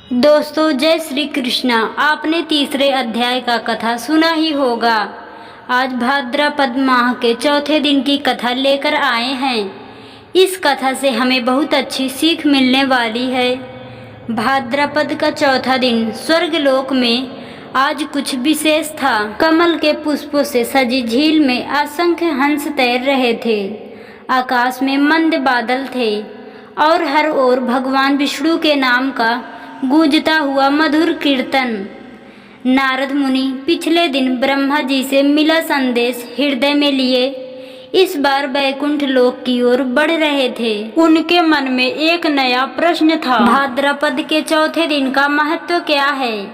दोस्तों, जय श्री कृष्णा। आपने तीसरे अध्याय का कथा सुना ही होगा। आज भाद्रपद माह के चौथे दिन की कथा लेकर आए हैं। इस कथा से हमें बहुत अच्छी सीख मिलने वाली है। भाद्रपद का चौथा दिन स्वर्गलोक में आज कुछ विशेष था। कमल के पुष्पों से सजी झील में असंख्य हंस तैर रहे थे। आकाश में मंद बादल थे और हर ओर भगवान विष्णु के नाम का गूंजता हुआ मधुर कीर्तन। नारद मुनि पिछले दिन ब्रह्मा जी से मिला संदेश हृदय में लिए इस बार वैकुंठ लोक की ओर बढ़ रहे थे। उनके मन में एक नया प्रश्न था। भाद्रपद के चौथे दिन का महत्व क्या है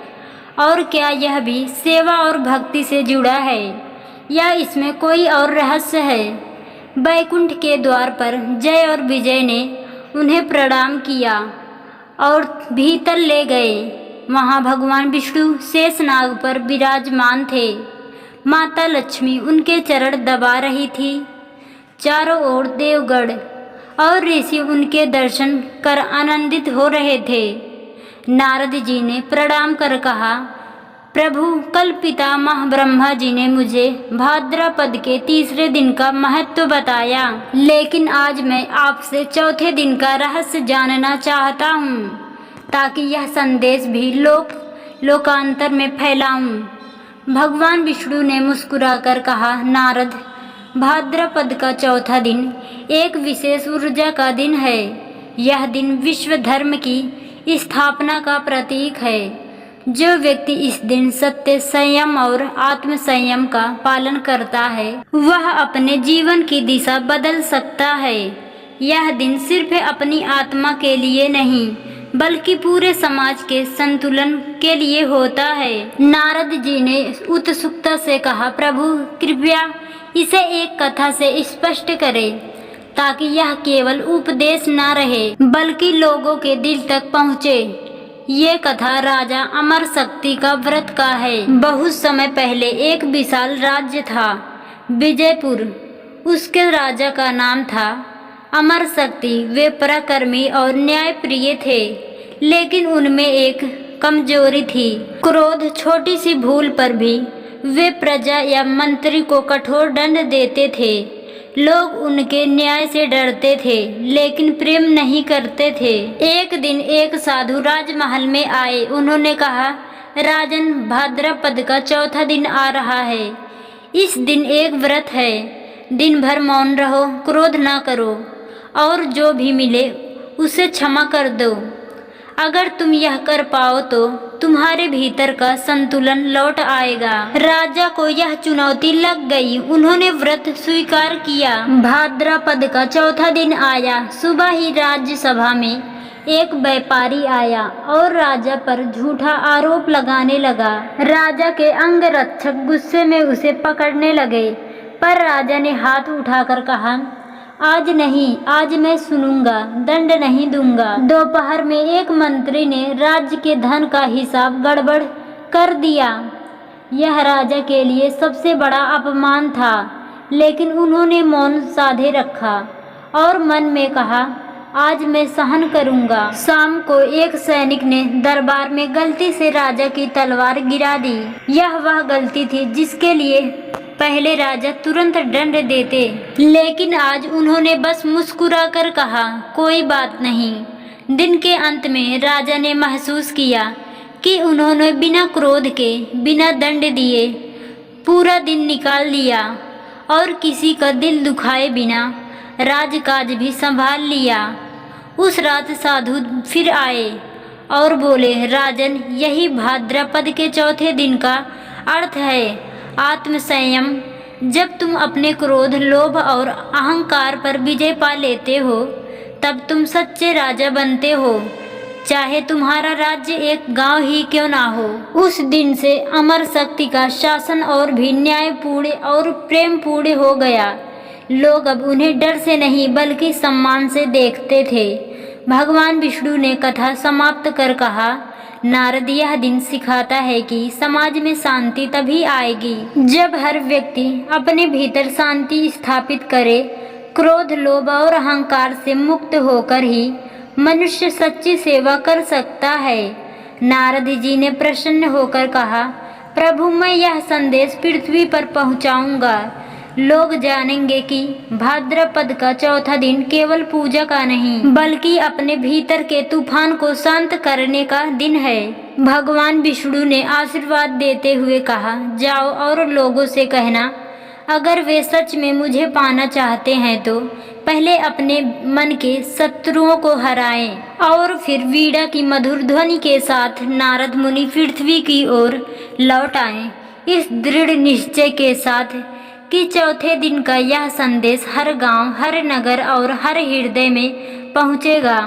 और क्या यह भी सेवा और भक्ति से जुड़ा है या इसमें कोई और रहस्य है। वैकुंठ के द्वार पर जय और विजय ने उन्हें प्रणाम किया और भीतर ले गए। वहाँ भगवान विष्णु शेषनाग पर विराजमान थे। माता लक्ष्मी उनके चरण दबा रही थी। चारों ओर देवगण और ऋषि उनके दर्शन कर आनंदित हो रहे थे। नारद जी ने प्रणाम कर कहा, प्रभु, कल पितामह ब्रह्मा जी ने मुझे भाद्रपद के तीसरे दिन का महत्व बताया, लेकिन आज मैं आपसे चौथे दिन का रहस्य जानना चाहता हूँ ताकि यह संदेश भी लोकांतर में फैलाऊं। भगवान विष्णु ने मुस्कुराकर कहा, नारद, भाद्रपद का चौथा दिन एक विशेष ऊर्जा का दिन है। यह दिन विश्व धर्म की स्थापना का प्रतीक है। जो व्यक्ति इस दिन सत्य, संयम और आत्म संयम का पालन करता है वह अपने जीवन की दिशा बदल सकता है। यह दिन सिर्फ अपनी आत्मा के लिए नहीं बल्कि पूरे समाज के संतुलन के लिए होता है। नारद जी ने उत्सुकता से कहा, प्रभु, कृपया इसे एक कथा से स्पष्ट करें ताकि यह केवल उपदेश न रहे बल्कि लोगों के दिल तक पहुँचे। ये कथा राजा अमर शक्ति का व्रत का है। बहुत समय पहले एक विशाल राज्य था, विजयपुर। उसके राजा का नाम था अमर शक्ति। वे पराक्रमी और न्यायप्रिय थे, लेकिन उनमें एक कमजोरी थी, क्रोध। छोटी सी भूल पर भी वे प्रजा या मंत्री को कठोर दंड देते थे। लोग उनके न्याय से डरते थे लेकिन प्रेम नहीं करते थे। एक दिन एक साधु राजमहल में आए। उन्होंने कहा, राजन, भाद्रपद का चौथा दिन आ रहा है। इस दिन एक व्रत है। दिन भर मौन रहो, क्रोध ना करो और जो भी मिले उसे क्षमा कर दो। अगर तुम यह कर पाओ तो तुम्हारे भीतर का संतुलन लौट आएगा। राजा को यह चुनौती लग गई। उन्होंने व्रत स्वीकार किया। भाद्रपद का चौथा दिन आया। सुबह ही राज्यसभा में एक व्यापारी आया और राजा पर झूठा आरोप लगाने लगा। राजा के अंगरक्षक गुस्से में उसे पकड़ने लगे, पर राजा ने हाथ उठाकर कहा, आज नहीं, आज मैं सुनूंगा, दंड नहीं दूंगा। दोपहर में एक मंत्री ने राज्य के धन का हिसाब गड़बड़ कर दिया। यह राजा के लिए सबसे बड़ा अपमान था, लेकिन उन्होंने मौन साधे रखा और मन में कहा, आज मैं सहन करूंगा। शाम को एक सैनिक ने दरबार में गलती से राजा की तलवार गिरा दी। यह वह गलती थी जिसके लिए पहले राजा तुरंत दंड देते, लेकिन आज उन्होंने बस मुस्कुराकर कहा, कोई बात नहीं। दिन के अंत में राजा ने महसूस किया कि उन्होंने बिना क्रोध के, बिना दंड दिए पूरा दिन निकाल लिया और किसी का दिल दुखाए बिना राजकाज भी संभाल लिया। उस रात साधु फिर आए और बोले, राजन, यही भाद्रपद के चौथे दिन का अर्थ है, आत्म संयम। जब तुम अपने क्रोध, लोभ और अहंकार पर विजय पा लेते हो तब तुम सच्चे राजा बनते हो, चाहे तुम्हारा राज्य एक गांव ही क्यों ना हो। उस दिन से अमर शक्ति का शासन और भी न्यायपूर्ण और प्रेमपूर्ण हो गया। लोग अब उन्हें डर से नहीं बल्कि सम्मान से देखते थे। भगवान विष्णु ने कथा समाप्त कर कहा, नारद, यह दिन सिखाता है कि समाज में शांति तभी आएगी जब हर व्यक्ति अपने भीतर शांति स्थापित करे। क्रोध, लोभ और अहंकार से मुक्त होकर ही मनुष्य सच्ची सेवा कर सकता है। नारद जी ने प्रसन्न होकर कहा, प्रभु मैं यह संदेश पृथ्वी पर पहुंचाऊंगा। लोग जानेंगे कि भाद्रपद का चौथा दिन केवल पूजा का नहीं बल्कि अपने भीतर के तूफान को शांत करने का दिन है। भगवान विष्णु ने आशीर्वाद देते हुए कहा, जाओ और लोगों से कहना, अगर वे सच में मुझे पाना चाहते हैं तो पहले अपने मन के शत्रुओं को हराएं और फिर वीणा की मधुर ध्वनि के साथ नारद मुनि पृथ्वी की ओर लौट आएं, इस दृढ़ निश्चय के साथ कि चौथे दिन का यह संदेश हर गांव, हर नगर और हर हृदय में पहुंचेगा।